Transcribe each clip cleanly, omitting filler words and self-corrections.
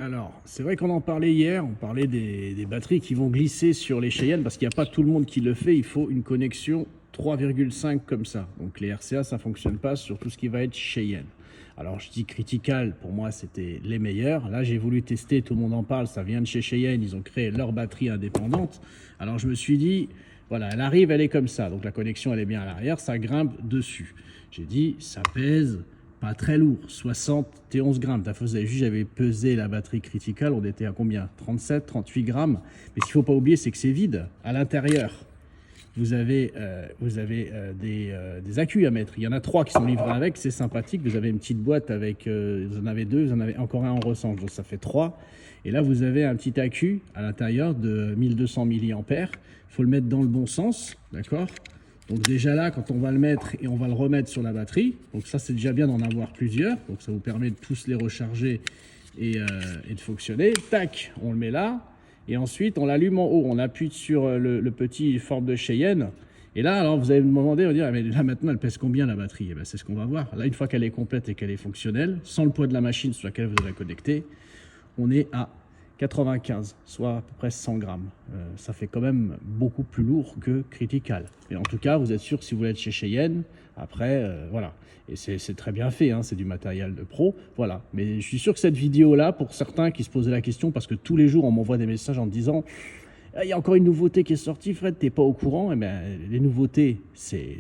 Alors, c'est vrai qu'on en parlait hier, on parlait des batteries qui vont glisser sur les Cheyenne parce qu'il n'y a pas tout le monde qui le fait, il faut une connexion 3,5 comme ça. Donc les RCA, ça ne fonctionne pas sur tout ce qui va être Cheyenne. Alors je dis Critical, pour moi c'était les meilleurs. Là j'ai voulu tester, tout le monde en parle, ça vient de chez Cheyenne, ils ont créé leur batterie indépendante. Alors je me suis dit, voilà, elle arrive, elle est comme ça, donc la connexion elle est bien à l'arrière, ça grimpe dessus. J'ai dit, ça pèse pas très lourd, 71 grammes. Vous avez vu, j'avais pesé la batterie Critical, on était à combien? 37, 38 grammes. Mais ce qu'il ne faut pas oublier, c'est que c'est vide à l'intérieur. Vous avez des accus à mettre. Il y en a 3 qui sont livrés avec, c'est sympathique. Vous avez une petite boîte avec, vous en avez 2, vous en avez encore un en rechange, donc ça fait 3. Et là, vous avez un petit accu à l'intérieur de 1200 mAh. Il faut le mettre dans le bon sens, d'accord? Donc déjà là, quand on va le mettre et on va le remettre sur la batterie, donc ça c'est déjà bien d'en avoir plusieurs, donc ça vous permet de tous les recharger et de fonctionner. Tac, on le met là, et ensuite on l'allume en haut, on appuie sur le petit forme de Cheyenne, et là alors vous allez me demander, on va dire, ah, mais là maintenant elle pèse combien la batterie? Et bien c'est ce qu'on va voir. Là une fois qu'elle est complète et qu'elle est fonctionnelle, sans le poids de la machine sur laquelle vous avez connecté, on est à 95, soit à peu près 100 grammes. Ça fait quand même beaucoup plus lourd que Critical. Et en tout cas, vous êtes sûr, si vous êtes chez Cheyenne, après, voilà. Et c'est très bien fait, hein, c'est du matériel de pro, voilà. Mais je suis sûr que cette vidéo-là, pour certains qui se posaient la question, parce que tous les jours, on m'envoie des messages en disant « Il y a encore une nouveauté qui est sortie, Fred, t'es pas au courant ?» Eh bien, les nouveautés,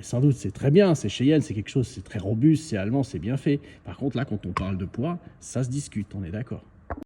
sans doute, c'est très bien, c'est Cheyenne, c'est quelque chose, c'est très robuste, c'est allemand, c'est bien fait. Par contre, là, quand on parle de poids, ça se discute, on est d'accord.